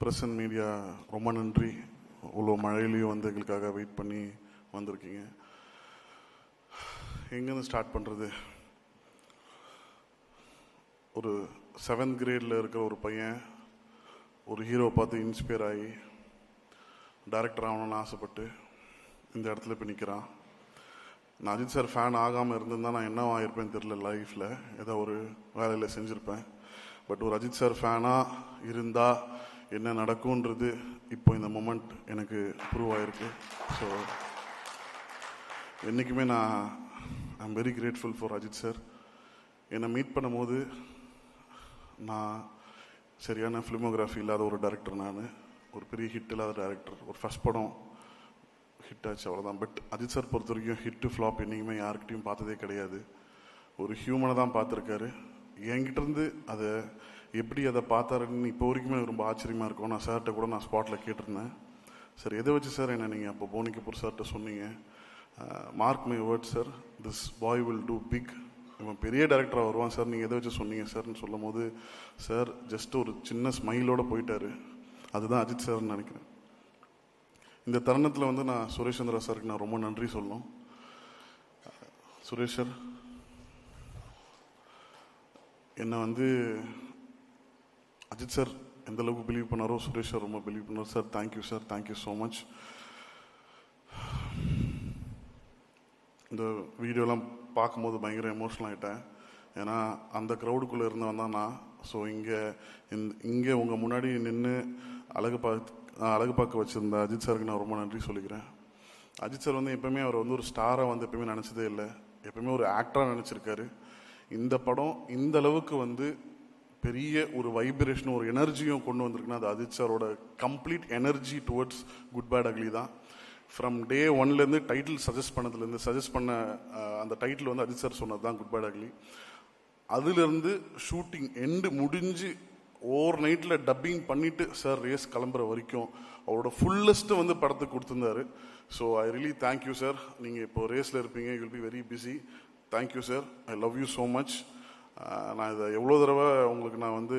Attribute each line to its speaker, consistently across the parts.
Speaker 1: Press and media ரொம்ப நன்றி. இவ்வளோ மழையிலையும் வந்து எங்களுக்காக வெயிட் பண்ணி வந்திருக்கீங்க. எங்கேருந்து ஸ்டார்ட் பண்ணுறது? ஒரு 7th கிரேடில் இருக்கிற ஒரு பையன் ஒரு ஹீரோ பார்த்து இன்ஸ்பயர் ஆகி டைரக்டர் ஆகணும்னு ஆசைப்பட்டு இந்த இடத்துல இப்போ நிற்கிறான். நான் அஜித் சார் ஃபேன் ஆகாமல் இருந்திருந்தால் நான் என்ன ஆகிருப்பேன்னு தெரியல. லைஃப்பில் ஏதோ ஒரு வேலையில் செஞ்சுருப்பேன். பட் ஒரு அஜித் சார் ஃபேனாக இருந்தால் என்ன நடக்கும்ன்றது இப்போ இந்த மொமெண்ட் எனக்கு ப்ரூவ் ஆகிருக்கு. ஸோ என்றைக்குமே I'm very grateful for Ajith sir. என்னை மீட் பண்ணும்போது நான் சரியான ஃபிலிமோகிராஃபி இல்லாத ஒரு டைரக்டர், நான் ஒரு பெரிய ஹிட் இல்லாத டைரக்டர். ஒரு ஃபஸ்ட் படம் ஹிட் ஆச்சு, அவ்வளோதான். பட் அஜித் சார் பொறுத்த வரைக்கும் ஹிட்டு ஃப்ளாப் என்றைக்குமே யாருக்கிட்டையும் பார்த்ததே கிடையாது. ஒரு ஹியூமனை தான் பார்த்துருக்காரு. என்கிட்டேருந்து அதை எப்படி அதை பார்த்தாருன்னு இப்போ வரைக்குமே எனக்கு ரொம்ப ஆச்சரியமாக இருக்கும். நான் சார்கிட்ட கூட நான் ஸ்பாட்டில் கேட்டிருந்தேன், சார் எதை வச்சு சார் என்ன நீங்கள் அப்போ போனி கபூர் சார்கிட்ட சொன்னீங்க? Mark my word sir, this boy will do big, இவன் பெரிய டைரக்டராக வருவான் சார், நீங்கள் எதை வச்சு சொன்னீங்க சார்ன்னு சொல்லும் போது சார் ஜஸ்ட் ஒரு சின்ன ஸ்மைலோடு போயிட்டார். அதுதான் அஜித் சார்ன்னு நினைக்கிறேன். இந்த தருணத்தில் வந்து நான் சுரேஷ் சந்திரா சாருக்கு நான் ரொம்ப நன்றி சொல்லணும். சுரேஷ் சார் என்னை வந்து அஜித் சார் எந்த அளவுக்கு பிலீவ் பண்ணாரோ சுரேஷ் சார் ரொம்ப பிலீவ் பண்ணார். Sir thank you sir, thank you so much. இந்த வீடியோலாம் பார்க்கும்போது பயங்கர எமோஷனல் ஆகிட்டேன். ஏன்னா அந்த க்ரௌடுக்குள்ளே இருந்தவன் தான் நான். ஸோ இங்கே உங்கள் முன்னாடி நின்று அழகு பார்க்க வச்சுருந்த அஜித் சாருக்கு நான் ரொம்ப நன்றி சொல்லிக்கிறேன். அஜித் சார் வந்து எப்போயுமே அவர் வந்து ஒரு ஸ்டாராக வந்து எப்போயுமே நினச்சதே இல்லை. எப்போயுமே ஒரு ஆக்டராக நினச்சிருக்காரு. இந்த படம் இந்த அளவுக்கு வந்து பெரிய ஒரு வைப்ரேஷனும் ஒரு எனர்ஜியும் கொண்டு வந்திருக்குன்னா அது அஜித் சாரோட complete energy towards Good bad Ugly தான். ஃப்ரம் டே ஒன்லேருந்து டைட்டில் சஜஸ்ட் பண்ண அந்த டைட்டில் வந்து அஜித் சார் சொன்னது தான் குட் பேட் அக்லி. அதுலேருந்து ஷூட்டிங் எண்டு முடிஞ்சு ஓவர் நைட்டில் டப்பிங் பண்ணிவிட்டு சார் ரேஸ் கிளம்புற வரைக்கும் அவரோட ஃபுல்லஸ்ட்டு வந்து படத்துக்கு கொடுத்துருந்தாரு. So I really thank you sir. நீங்கள் இப்போ ரேஸில் இருப்பீங்க, you will be very busy. Thank you sir, I love you so much. நான் இதை எவ்வளோ தடவை உங்களுக்கு நான் வந்து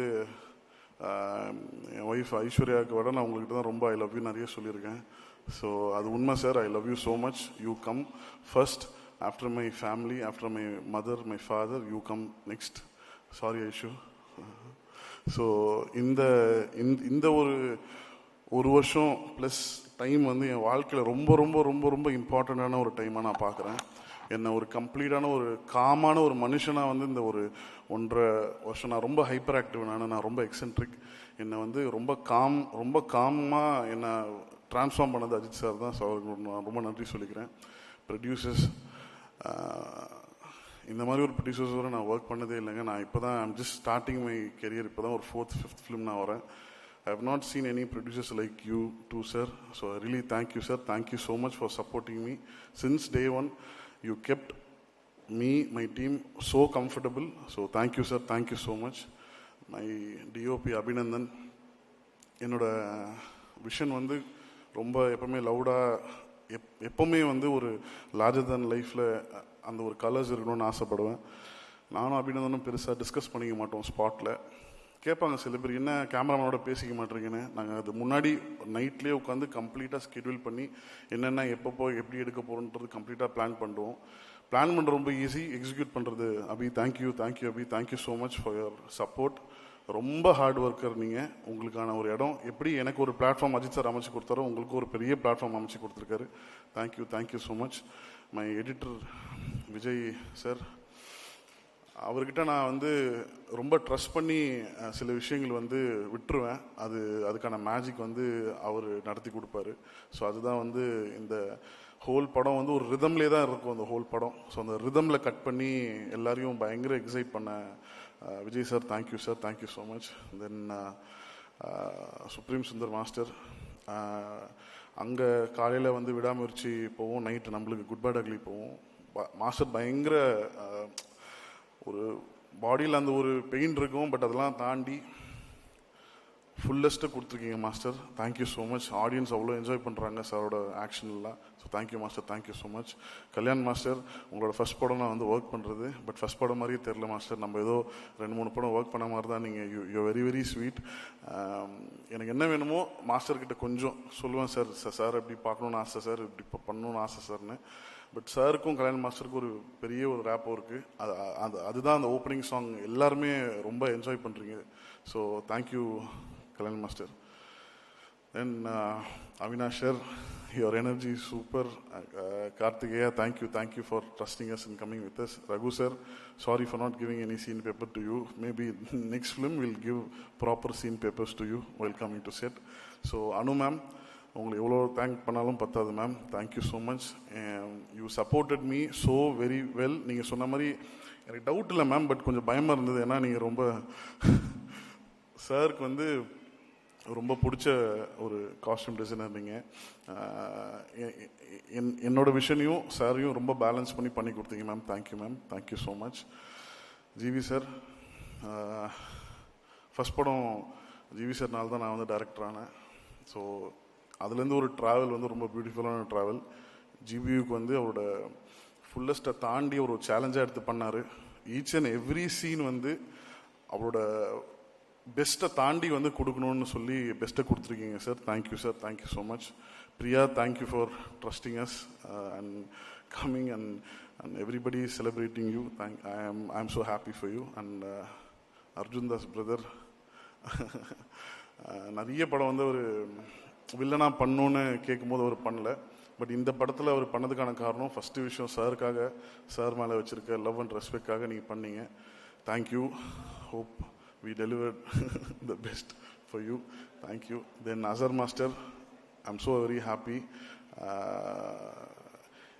Speaker 1: என் ஒய்ஃப் ஐஸ்வர்யாவுக்கு விட நான் உங்கள்கிட்ட தான் ரொம்ப ஐ லவ் யூ நிறைய சொல்லியிருக்கேன். ஸோ அது உண்மை sir. I love you so much. You come first, after my family, after my mother, my father, you come next. Sorry Aishu. So இந்த ஒரு வருஷம் ப்ளஸ் டைம் வந்து என் வாழ்க்கையில் ரொம்ப ரொம்ப ரொம்ப ரொம்ப இம்பார்ட்டண்ட்டான ஒரு டைமாக நான் பார்க்குறேன். என்னை ஒரு கம்ப்ளீட்டான ஒரு காமான ஒரு மனுஷனாக வந்து இந்த ஒரு 1.5 வருஷம் நான் ரொம்ப ஹைப்பர் ஆக்டிவ், நான் ரொம்ப எக்ஸென்ட்ரிக். என்னை வந்து ரொம்ப காமாக என்னை ட்ரான்ஸ்ஃபார்ம் பண்ணது அஜித் சார் தான். ஸோ அவருக்கு நான் ரொம்ப நன்றி சொல்லிக்கிறேன். ப்ரொடியூசர்ஸ், இந்த மாதிரி ஒரு ப்ரொடியூசர்ஸோடு நான் ஒர்க் பண்ணதே இல்லைங்க. நான் இப்போ தான் I'm just starting my career. இப்போ தான் ஒரு 4th 5th ஃபிலிம் நான் வரேன். I have not seen any producers like you too, sir. So I really thank you, sir. Thank you so much for supporting me. Since day one, you kept me, my team so comfortable. So thank you, sir. Thank you so much. My DOP Abhinandan, என்னோட vision வந்து ரொம்ப எப்பவுமே லவுடாக எப்பவுமே வந்து ஒரு larger தன் லைஃப்பில் அந்த ஒரு கலர்ஸ் இருக்கணும்னு ஆசைப்படுவேன். நானும் அபிநந்தனும் பெருசாக டிஸ்கஸ் பண்ணிக்க மாட்டோம். ஸ்பாட்டில் கேட்பாங்க சில பேர், என்ன கேமராமேனோட பேசிக்க மாட்டேறீங்கன்னு. நாங்கள் அது முன்னாடி நைட்லேயே உட்காந்து கம்ப்ளீட்டாக ஸ்கெடியூல் பண்ணி என்னென்ன எப்பப்போ எப்படி எடுக்க போகிறோன்றது கம்ப்ளீட்டாக பிளான் பண்ணுவோம். பிளான் பண்ணுறது ரொம்ப ஈஸி, எக்ஸிக்யூட் பண்ணுறது Abhi. Thank you Abhi, thank you so much for your support. ரொம்ப ஹார்ட் ஒர்க்கர் நீங்கள். உங்களுக்கான ஒரு இடம் எப்படி எனக்கு ஒரு பிளாட்ஃபார்ம் அஜித் சார் அமைச்சு கொடுத்தாரோ உங்களுக்கு ஒரு பெரிய பிளாட்ஃபார்ம் அமைச்சு கொடுத்துருக்காரு. Thank you so much. My editor Vijay sir, அவர்கிட்ட நான் வந்து ரொம்ப ட்ரஸ்ட் பண்ணி சில விஷயங்கள் வந்து விட்டுருவேன். அதுக்கான மேஜிக் வந்து அவர் நடத்தி கொடுப்பாரு. ஸோ அதுதான் வந்து இந்த ஹோல் படம் வந்து ஒரு ரிதம்லேயே தான் இருக்கும் அந்த ஹோல் படம். ஸோ அந்த ரிதமில் கட் பண்ணி எல்லாரையும் பயங்கர எக்ஸைட் பண்ண Vijay sir, thank you so much. Then supreme Sundar master, அங்கே காலையில் வந்து விடாமுயற்சி போவோம், நைட்டு நம்மளுக்கு குட் பேட் அக்லி போவோம். மாஸ்டர் பயங்கர ஒரு பாடியில் அந்த ஒரு பெயின் இருக்கும். பட் அதெல்லாம் தாண்டி ஃபுல்லஸ்ட்டு கொடுத்துருக்கீங்க master. Thank you so much. Audience அவ்வளோ என்ஜாய் பண்ணுறாங்க சாரோட ஆக்ஷன்லாம். So thank you master, thank you so much. Kalyan master, உங்களோட ஃபஸ்ட் படம் நான் வந்து ஒர்க் பண்ணுறது, பட் ஃபஸ்ட் படம் மாதிரியே தெரில மாஸ்டர். நம்ம ஏதோ 2-3 படம் ஒர்க் பண்ண மாதிரி தான். நீங்கள் யூ வெரி வெரி ஸ்வீட். எனக்கு என்ன வேணுமோ மாஸ்டர்கிட்ட கொஞ்சம் சொல்லுவேன் சார், சார் இப்படி பார்க்கணுன்னு ஆசை சார், இப்படி பண்ணணுன்னு ஆசை சார்னு. பட் சாருக்கும் கல்யாண் மாஸ்டருக்கும் ஒரு பெரிய ஒரு ரேப்போ இருக்குது. அதுதான் அந்த ஓப்பனிங் சாங் எல்லாருமே ரொம்ப என்ஜாய் பண்ணுறீங்க. So thank you Kalyan Master. Then Avinash sir, your energy is super. Karthikeya, thank you for trusting us and coming with us. Raghu sir, sorry for not giving any scene paper to you. Maybe next film we'll give proper scene papers to you while coming to set. So Anu ma'am, உங்களை எவ்வளோ thank பண்ணாலும் பத்தாது ma'am. Thank you so much. You supported me so very well. நீங்கள் சொன்ன மாதிரி எனக்கு doubt இல்லை ma'am, but கொஞ்சம் பயமாக இருந்தது. ஏன்னா நீங்கள் ரொம்ப சாருக்கு வந்து ரொம்ப பிடிச்ச ஒரு காஸ்டியூம் டிசைனர். நீங்கள் என்னோட விஷனையும் சாரையும் ரொம்ப பேலன்ஸ் பண்ணி கொடுத்தீங்க ma'am. Thank you ma'am, thank you so much. GV sir, first படம் ஜிவி சார்னால தான் நான் வந்து டைரக்டர் ஆனேன். ஸோ அதுலேருந்து ஒரு ட்ராவல் வந்து ரொம்ப பியூட்டிஃபுல்லான ட்ராவல். ஜிபியுக்கு வந்து அவரோட ஃபுல்லஸ்ட்டை தாண்டி ஒரு சேலஞ்சாக எடுத்து பண்ணார். ஈச் அண்ட் எவ்ரி சீன் வந்து அவரோட பெஸ்ட்டை தாண்டி வந்து கொடுக்கணும்னு சொல்லி பெஸ்ட்டை கொடுத்துருக்கீங்க sir. Thank you sir, thank you so much. Priya, thank you for trusting us and coming and everybody celebrating you. I am so happy for you. And Arjun Das brother, நிறைய படம் வந்து ஒரு வில்லனாக பண்ணணுன்னு கேட்கும்போது அவர் பண்ணல. பட் இந்த படத்தில் அவர் பண்ணதுக்கான காரணம் ஃபஸ்ட்டு விஷயம் சாருக்காக, சார் மேலே வச்சுருக்க லவ் அண்ட் ரெஸ்பெக்டாக நீங்கள் பண்ணீங்க. Thank you. Hope we delivered the best for you. Thank you. Then Azhar Master, I'm so very happy.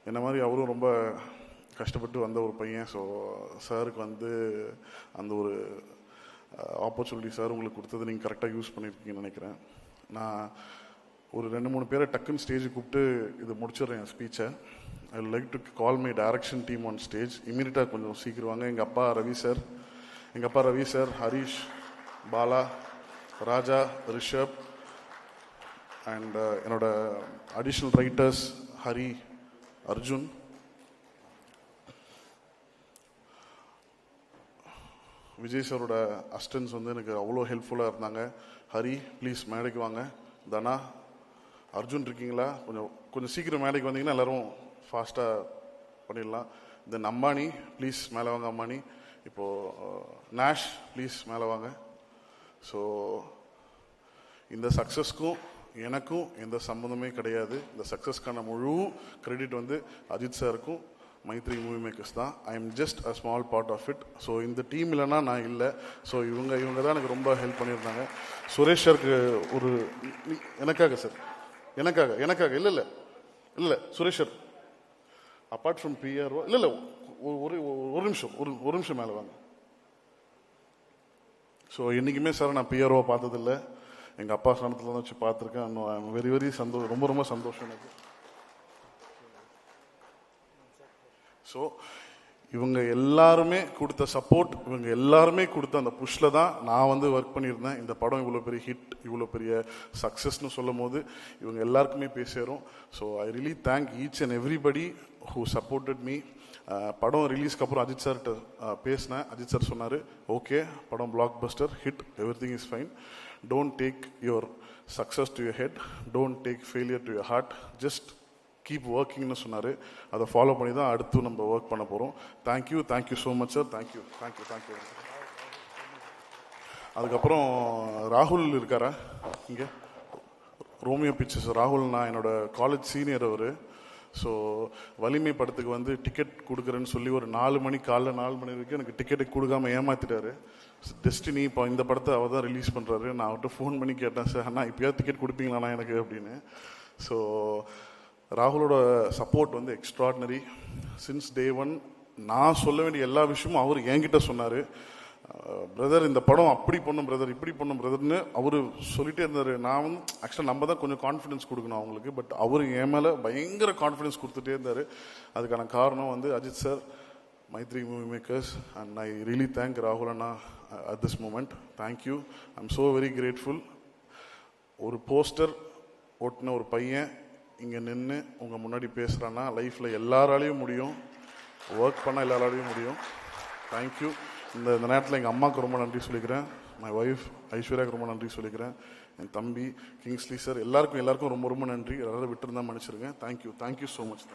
Speaker 1: என்ன மாதிரி அவரும் ரொம்ப கஷ்டப்பட்டு வந்த ஒரு பையன். ஸோ சாருக்கு வந்து அந்த ஒரு ஆப்பர்ச்சுனிட்டி சார் உங்களுக்கு கொடுத்தது நீங்கள் கரெக்டாக யூஸ் பண்ணியிருக்கீங்கன்னு நினைக்கிறேன். நான் ஒரு 2-3 பேரை டக்குன்னு ஸ்டேஜுக்கு கூப்பிட்டு இது முடிச்சிடுறேன் என் ஸ்பீச்சை. ஐ would like to call my direction team on stage. இமீடியட்டாக கொஞ்சம் சீக்கிரம் வாங்க. எங்கள் அப்பா Ravi sir, Harish, Bala, Raja, Rishabh and என்னோட அடிஷ்னல் ரைட்டர்ஸ் ஹரி, அர்ஜுன், விஜய் சாரோட அசிஸ்டன்ஸ் வந்து எனக்கு அவ்வளோ ஹெல்ப்ஃபுல்லாக இருந்தாங்க. ஹரி ப்ளீஸ் மேடைக்கு வாங்க. தனா, அர்ஜுன் இருக்கீங்களா? கொஞ்சம் சீக்கிரம் மேடைக்கு வந்தீங்கன்னா எல்லோரும் ஃபாஸ்ட்டாக பண்ணிடலாம். தென் அம்பானி ப்ளீஸ் மேலே வாங்க. அம்பானி, இப்போது நேஷ் ப்ளீஸ் மேலே வாங்க. ஸோ இந்த சக்ஸஸ்க்கும் எனக்கும் எந்த சம்மந்தமே கிடையாது. இந்த சக்ஸஸ்க்கான முழு கிரெடிட் வந்து அஜித் சாருக்கும் மைத்ரி மூவி மேக்கர்ஸ் தான். I am just a small part of it. So இந்த டீம் இல்லைன்னா நான் இல்லை. ஸோ இவங்க தான் எனக்கு ரொம்ப ஹெல்ப் பண்ணியிருந்தாங்க. சுரேஷ் சாருக்கு ஒரு எனக்காக சார், எனக்காக இல்லை Suresh sir, apart from PRO இல்லை ஒரு நிமிஷம் மேலே வாங்க. ஸோ என்றைக்குமே சார் நான் பிஆர்ஓ பார்த்ததில்லை. எங்கள் அப்பா ஸ்தானத்தில் தான் வச்சு பார்த்துருக்கேன். வெரி வெரி சந்தோஷம், ரொம்ப சந்தோஷம் எனக்கு. ஸோ இவங்க எல்லாருமே கொடுத்த சப்போர்ட், இவங்க எல்லாருமே கொடுத்த அந்த புஷ்ல தான் நான் வந்து ஒர்க் பண்ணியிருந்தேன். இந்த படம் இவ்வளோ பெரிய ஹிட், இவ்வளோ பெரிய சக்ஸஸ்ன்னு சொல்லும் போது இவங்க எல்லாருக்குமே போய் சேரும். So I really thank each and everybody who supported me. படம் ரிலீஸ்க்கு அப்புறம் அஜித் சார்கிட்ட பேசினேன். அஜித் சார் சொன்னார், ஓகே படம் blockbuster hit, everything is fine, don't take your success to your head, don't take failure to your heart, just keep ஒர்க்கிங்னு சொன்னார். அதை ஃபாலோ பண்ணி தான் அடுத்து நம்ம ஒர்க் பண்ண போகிறோம். Thank you so much sir. Thank you. அதுக்கப்புறம் ராகுல் இருக்காரா இங்கே? ரோமியோ பிக்சர்ஸ் ராகுல், நான் என்னோட காலேஜ் சீனியர் அவர். ஸோ வலிமை படத்துக்கு வந்து டிக்கெட் கொடுக்குறேன்னு சொல்லி ஒரு 4 மணி காலைல 4 மணி வரைக்கும் எனக்கு டிக்கெட்டை கொடுக்காம ஏமாத்திட்டாரு. டெஸ்டினி இப்போ இந்த படத்தை அவர் தான் ரிலீஸ் பண்ணுறாரு. நான் அவர்கிட்ட ஃபோன் பண்ணி கேட்டேன், சார் அண்ணா இப்போயாவது டிக்கெட் கொடுப்பீங்களாண்ணா எனக்கு அப்படின்னு. ஸோ ராகுலோட சப்போர்ட் வந்து எக்ஸ்ட்ராடினரி. சின்ஸ் டே ஒன் நான் சொல்ல வேண்டிய எல்லா விஷயமும் அவர் என்கிட்ட சொன்னார். பிரதர் இந்த படம் அப்படி பண்ணும் பிரதர், இப்படி பண்ணும் பிரதர்னு அவர் சொல்லிட்டே இருந்தார். நான் வந்து ஆக்சுவலாக நம்ம தான் கொஞ்சம் கான்ஃபிடன்ஸ் கொடுக்கணும் அவங்களுக்கு, பட் அவர் என் மேலே பயங்கர கான்ஃபிடன்ஸ் கொடுத்துட்டே இருந்தார். அதுக்கான காரணம் வந்து Ajith sir, Mythri movie makers, and I really thank ராகுல் அண்ணா at this moment. Thank you. I am so very grateful. ஒரு போஸ்டர் ஒட்டின ஒரு பையன் இங்கே நின்று உங்கள் முன்னாடி பேசுகிறான்னா லைஃப்பில் எல்லாராலையும் முடியும், ஒர்க் பண்ண எல்லாராலையும் முடியும். தேங்க்யூ. இந்த நேரத்தில் எங்கள் அம்மாவுக்கு ரொம்ப நன்றி சொல்லிக்கிறேன், மை ஒய்ஃப் ஐஸ்வர்யாவுக்கு ரொம்ப நன்றி சொல்லிக்கிறேன், என் தம்பி கிங்ஸ்லி சார், எல்லாருக்கும் ரொம்ப ரொம்ப நன்றி. எல்லாரும் விட்டுருந்தா மன்னிச்சிருங்க. Thank you so much.